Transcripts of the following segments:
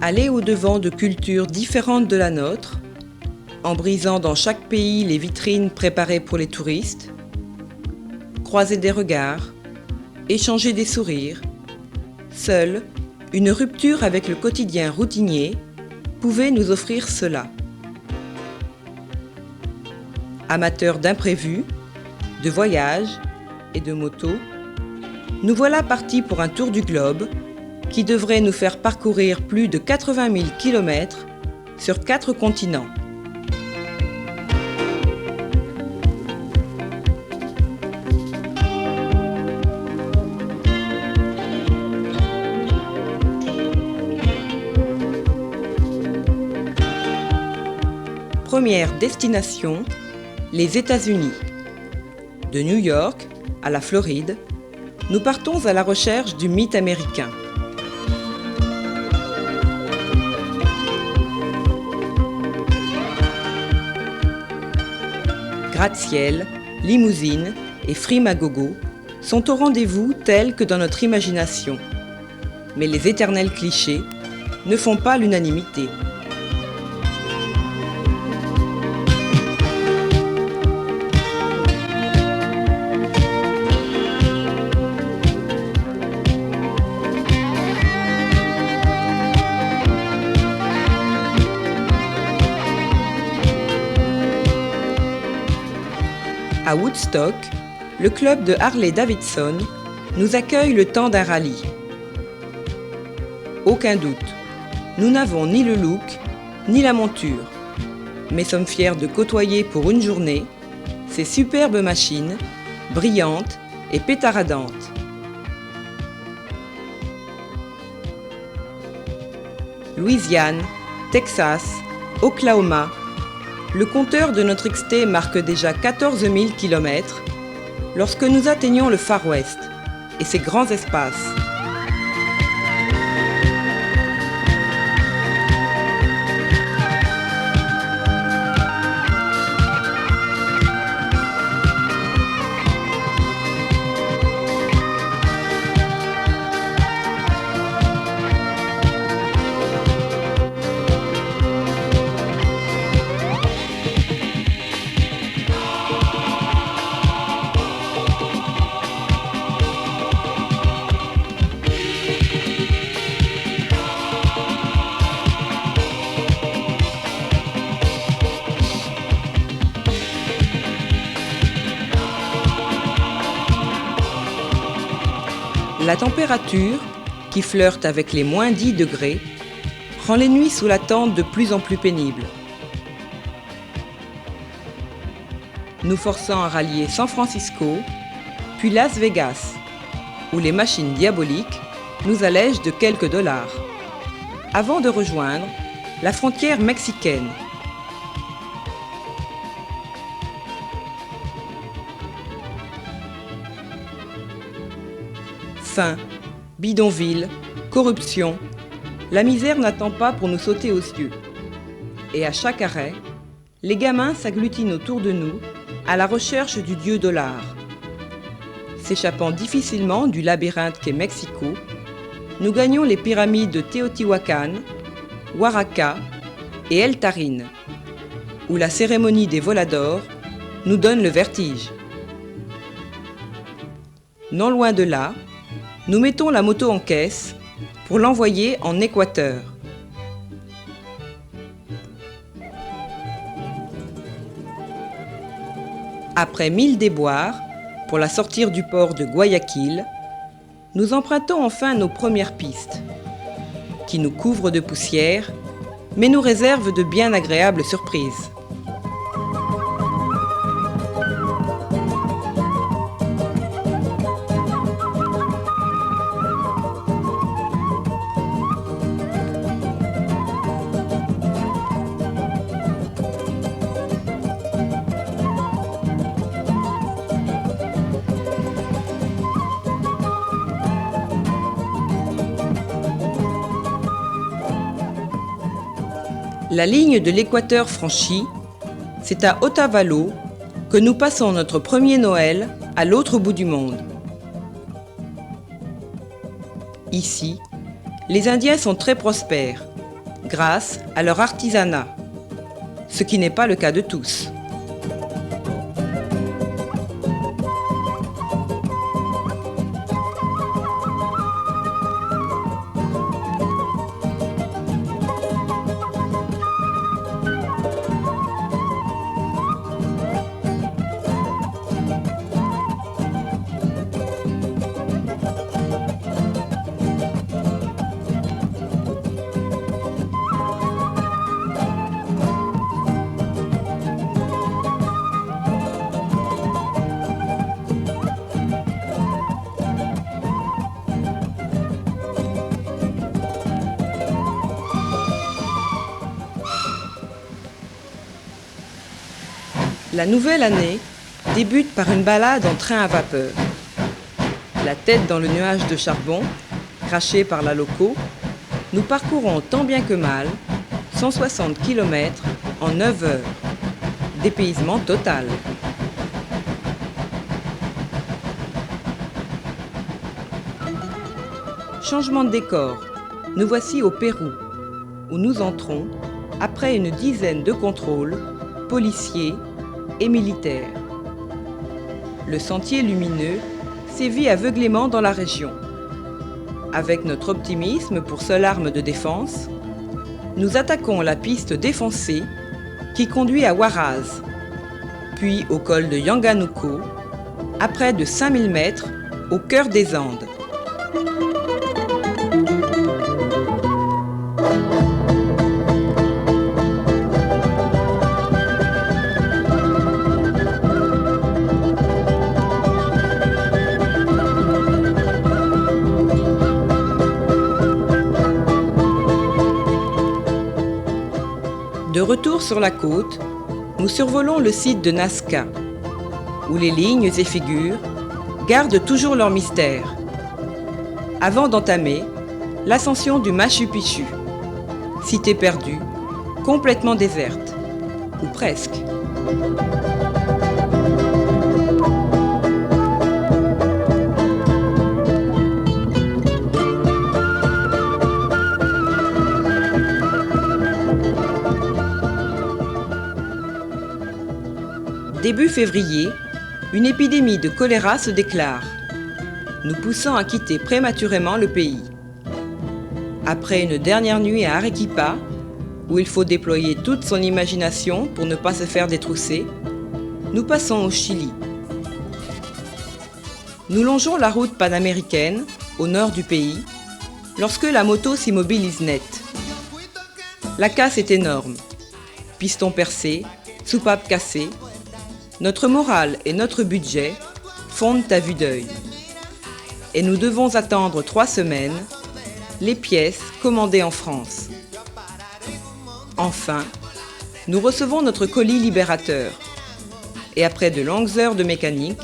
Aller au-devant de cultures différentes de la nôtre, en brisant dans chaque pays les vitrines préparées pour les touristes, croiser des regards, échanger des sourires, seule, une rupture avec le quotidien routinier pouvait nous offrir cela. Amateurs d'imprévus, de voyages et de motos, nous voilà partis pour un tour du globe qui devrait nous faire parcourir plus de 80 000 km sur 4 continents. Première destination, les États-Unis. De New York à la Floride, nous partons à la recherche du mythe américain. Gratte-ciel, limousine et frime à gogo sont au rendez-vous tels que dans notre imagination. Mais les éternels clichés ne font pas l'unanimité. À Woodstock, le club de Harley-Davidson nous accueille le temps d'un rallye. Aucun doute, nous n'avons ni le look, ni la monture, mais sommes fiers de côtoyer pour une journée ces superbes machines, brillantes et pétaradantes. Louisiane, Texas, Oklahoma, le compteur de notre XT marque déjà 14 000 km lorsque nous atteignons le Far West et ses grands espaces. La température, qui flirte avec les moins 10 degrés, rend les nuits sous la tente de plus en plus pénibles. Nous forçant à rallier San Francisco, puis Las Vegas, où les machines diaboliques nous allègent de quelques dollars, avant de rejoindre la frontière mexicaine. Faim, bidonville, corruption, la misère n'attend pas pour nous sauter aux yeux. Et à chaque arrêt, les gamins s'agglutinent autour de nous à la recherche du dieu dollar. S'échappant difficilement du labyrinthe qu'est Mexico, nous gagnons les pyramides de Teotihuacan, Oaxaca et El Tarin, où la cérémonie des voladors nous donne le vertige. Non loin de là, nous mettons la moto en caisse pour l'envoyer en Équateur. Après 1000 déboires pour la sortir du port de Guayaquil, nous empruntons enfin nos premières pistes, qui nous couvrent de poussière, mais nous réservent de bien agréables surprises. La ligne de l'équateur franchie, c'est à Otavalo que nous passons notre premier Noël à l'autre bout du monde. Ici, les Indiens sont très prospères grâce à leur artisanat, ce qui n'est pas le cas de tous. La nouvelle année débute par une balade en train à vapeur. La tête dans le nuage de charbon, craché par la loco, nous parcourons tant bien que mal 160 km en 9 heures. Dépaysement total. Changement de décor. Nous voici au Pérou, où nous entrons après une dizaine de contrôles, policiers et militaires. Le sentier lumineux sévit aveuglément dans la région. Avec notre optimisme pour seule arme de défense, nous attaquons la piste défoncée qui conduit à Huaraz, puis au col de Yanganuco, à près de 5000 mètres au cœur des Andes. De retour sur la côte, nous survolons le site de Nazca, où les lignes et figures gardent toujours leur mystère, avant d'entamer l'ascension du Machu Picchu, cité perdue, complètement déserte, ou presque. Début février, une épidémie de choléra se déclare, nous poussant à quitter prématurément le pays. Après une dernière nuit à Arequipa, où il faut déployer toute son imagination pour ne pas se faire détrousser, nous passons au Chili. Nous longeons la route panaméricaine, au nord du pays, lorsque la moto s'immobilise net. La casse est énorme. Piston percé, soupape cassée. Notre morale et notre budget fondent à vue d'œil. Et nous devons attendre 3 semaines, les pièces commandées en France. Enfin, nous recevons notre colis libérateur. Et après de longues heures de mécanique,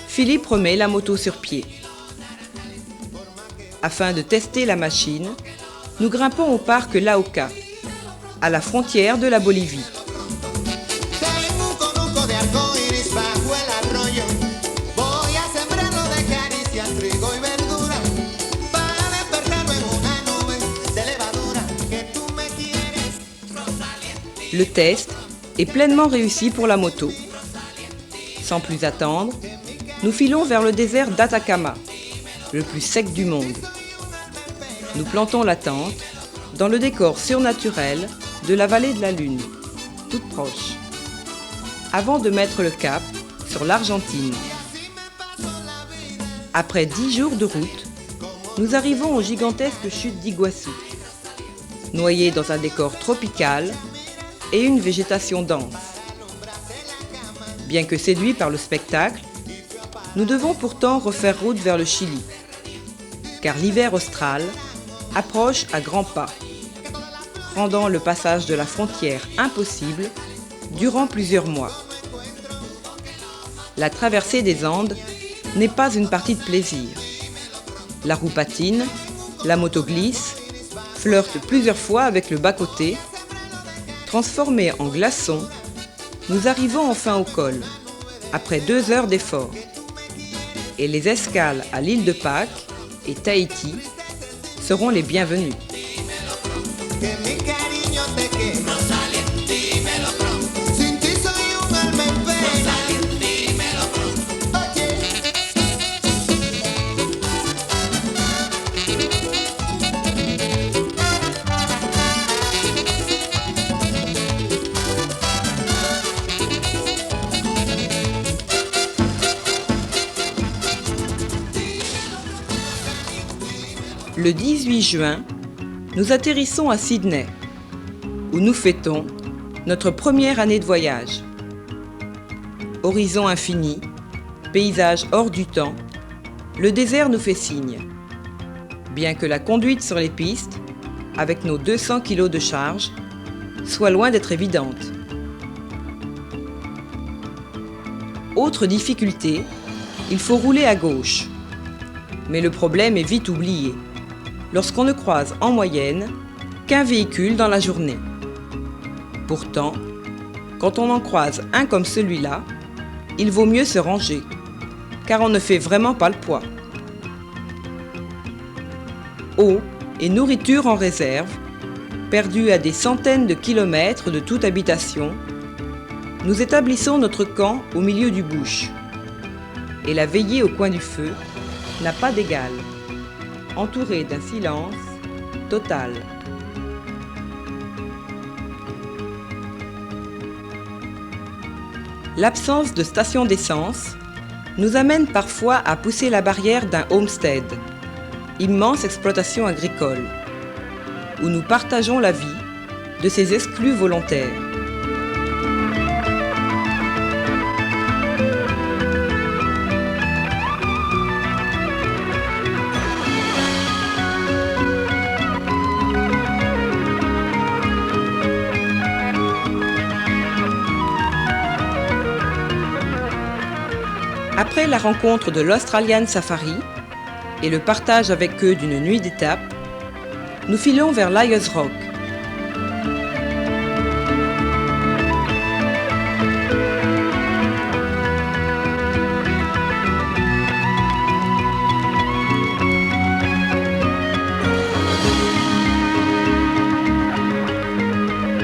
Philippe remet la moto sur pied. Afin de tester la machine, nous grimpons au parc Lauca, à la frontière de la Bolivie. Le test est pleinement réussi pour la moto. Sans plus attendre, nous filons vers le désert d'Atacama, le plus sec du monde. Nous plantons la tente dans le décor surnaturel de la vallée de la Lune, toute proche, avant de mettre le cap sur l'Argentine. Après 10 jours de route, nous arrivons aux gigantesques chutes d'Iguassou, noyées dans un décor tropical et une végétation dense. Bien que séduits par le spectacle, nous devons pourtant refaire route vers le Chili, car l'hiver austral approche à grands pas, rendant le passage de la frontière impossible durant plusieurs mois. La traversée des Andes n'est pas une partie de plaisir. La roue patine, la moto glisse, flirte plusieurs fois avec le bas-côté. Transformés en glaçons, nous arrivons enfin au col, après 2 heures d'effort. Et les escales à l'île de Pâques et Tahiti seront les bienvenues. Le 18 juin, nous atterrissons à Sydney, où nous fêtons notre première année de voyage. Horizon infini, paysage hors du temps, le désert nous fait signe. Bien que la conduite sur les pistes, avec nos 200 kg de charge, soit loin d'être évidente. Autre difficulté, il faut rouler à gauche. Mais le problème est vite oublié, lorsqu'on ne croise en moyenne qu'un véhicule dans la journée. Pourtant, quand on en croise un comme celui-là, il vaut mieux se ranger, car on ne fait vraiment pas le poids. Eau et nourriture en réserve, perdus à des centaines de kilomètres de toute habitation, nous établissons notre camp au milieu du bush. Et la veillée au coin du feu n'a pas d'égal, entourée d'un silence total. L'absence de station d'essence nous amène parfois à pousser la barrière d'un homestead, immense exploitation agricole, où nous partageons la vie de ces exclus volontaires. Après la rencontre de l'Australian Safari et le partage avec eux d'une nuit d'étape, nous filons vers Liars Rock.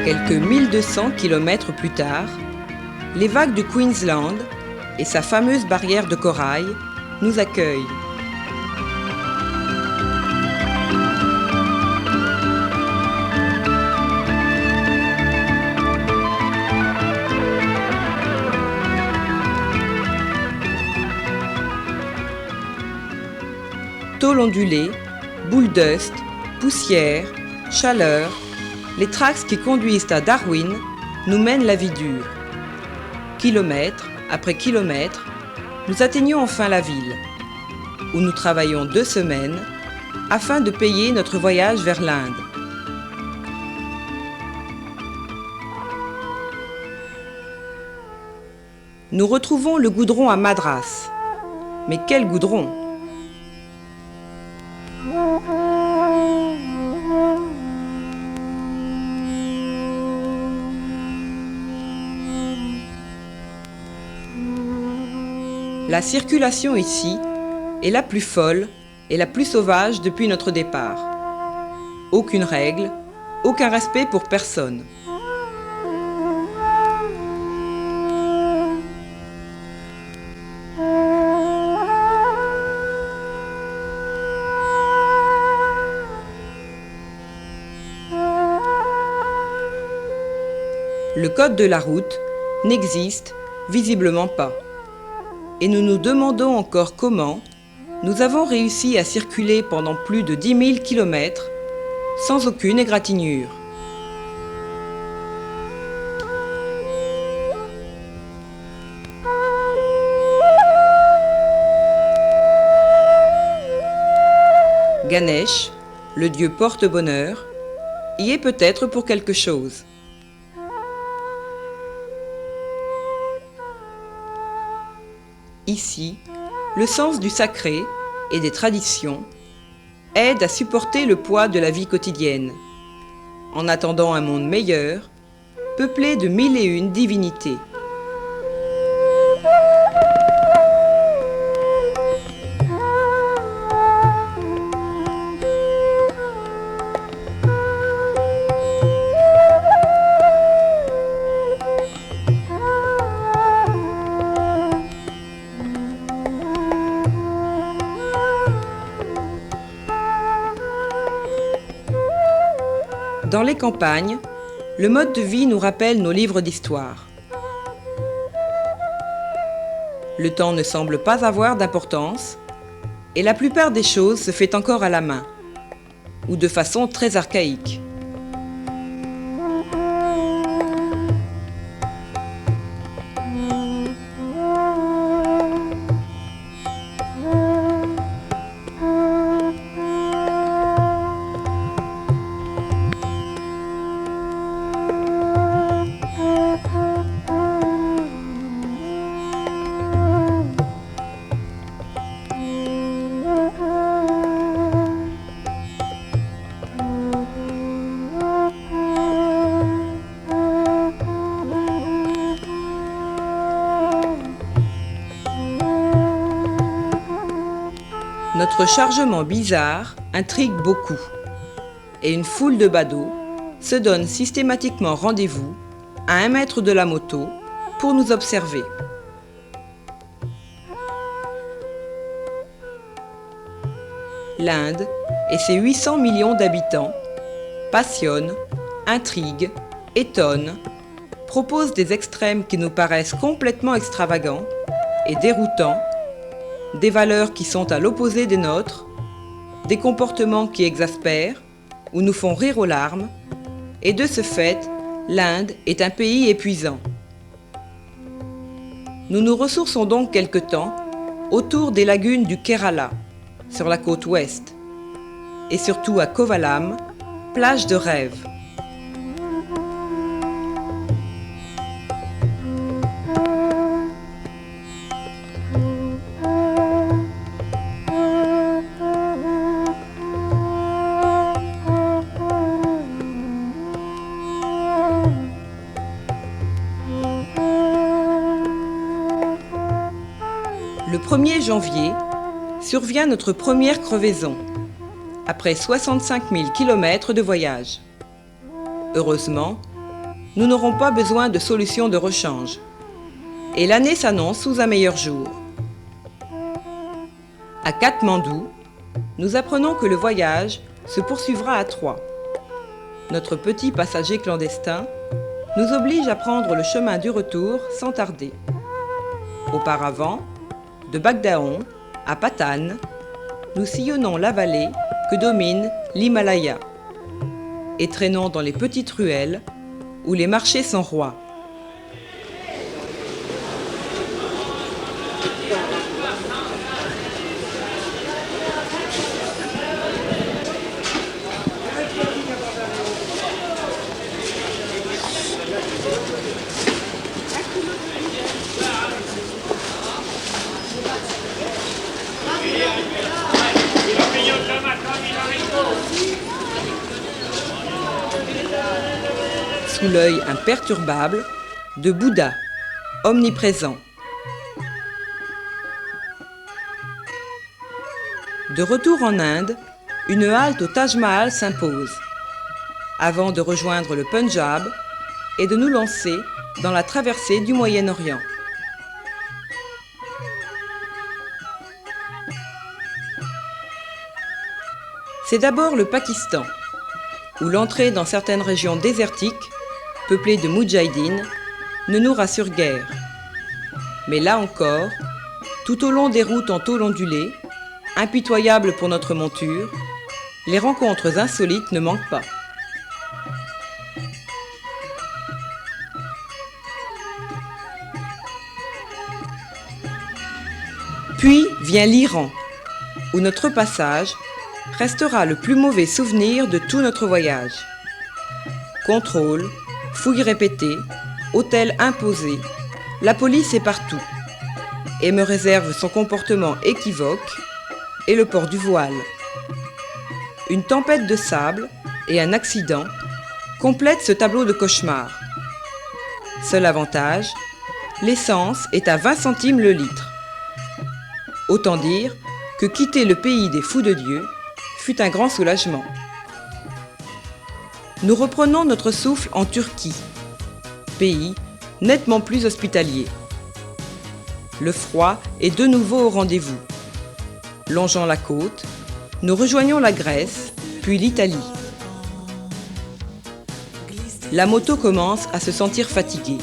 Quelques 1200 km plus tard, les vagues du Queensland et sa fameuse barrière de corail nous accueillent. Tôle ondulée, boule dust, poussière, chaleur, les tracks qui conduisent à Darwin nous mènent la vie dure. Kilomètre après kilomètre, nous atteignons enfin la ville, où nous travaillons 2 semaines afin de payer notre voyage vers l'Inde. Nous retrouvons le goudron à Madras. Mais quel goudron! La circulation ici est la plus folle et la plus sauvage depuis notre départ. Aucune règle, aucun respect pour personne. Le code de la route n'existe visiblement pas. Et nous nous demandons encore comment nous avons réussi à circuler pendant plus de 10 000 km sans aucune égratignure. Ganesh, le dieu porte-bonheur, y est peut-être pour quelque chose. Ici, le sens du sacré et des traditions aide à supporter le poids de la vie quotidienne, en attendant un monde meilleur, peuplé de 1001 divinités. Dans les campagnes, le mode de vie nous rappelle nos livres d'histoire. Le temps ne semble pas avoir d'importance et la plupart des choses se fait encore à la main. ou de façon très archaïque. Notre chargement bizarre intrigue beaucoup et une foule de badauds se donne systématiquement rendez-vous à 1 mètre de la moto pour nous observer. L'Inde et ses 800 millions d'habitants passionnent, intriguent, étonnent, proposent des extrêmes qui nous paraissent complètement extravagants et déroutants, des valeurs qui sont à l'opposé des nôtres, des comportements qui exaspèrent ou nous font rire aux larmes, et de ce fait, l'Inde est un pays épuisant. Nous nous ressourçons donc quelque temps autour des lagunes du Kerala, sur la côte ouest, et surtout à Kovalam, plage de rêve. Le 1er janvier, survient notre première crevaison, après 65 000 km de voyage. Heureusement, nous n'aurons pas besoin de solution de rechange, et l'année s'annonce sous un meilleur jour. À Katmandou, nous apprenons que le voyage se poursuivra à 3. Notre petit passager clandestin nous oblige à prendre le chemin du retour sans tarder. Auparavant, de Bagdaon à Patan, nous sillonnons la vallée que domine l'Himalaya et traînons dans les petites ruelles où les marchés sont rois. Sous l'œil imperturbable de Bouddha, omniprésent. De retour en Inde, une halte au Taj Mahal s'impose, avant de rejoindre le Punjab et de nous lancer dans la traversée du Moyen-Orient. C'est d'abord le Pakistan, où l'entrée dans certaines régions désertiques, peuplées de moudjahidines, ne nous rassure guère. Mais là encore, tout au long des routes en tôle ondulée, impitoyables pour notre monture, les rencontres insolites ne manquent pas. Puis vient l'Iran, où notre passage restera le plus mauvais souvenir de tout notre voyage. Contrôle, fouilles répétées, hôtels imposés, la police est partout et me réserve son comportement équivoque et le port du voile. Une tempête de sable et un accident complètent ce tableau de cauchemar. Seul avantage, l'essence est à 20 centimes le litre. Autant dire que quitter le pays des fous de Dieu fut un grand soulagement. Nous reprenons notre souffle en Turquie, pays nettement plus hospitalier. Le froid est de nouveau au rendez-vous. Longeant la côte, nous rejoignons la Grèce, puis l'Italie. La moto commence à se sentir fatiguée.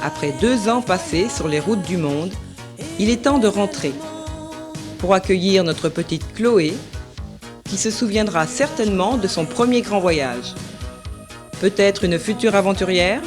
Après 2 ans passés sur les routes du monde, il est temps de rentrer pour accueillir notre petite Chloé qui se souviendra certainement de son premier grand voyage. Peut-être une future aventurière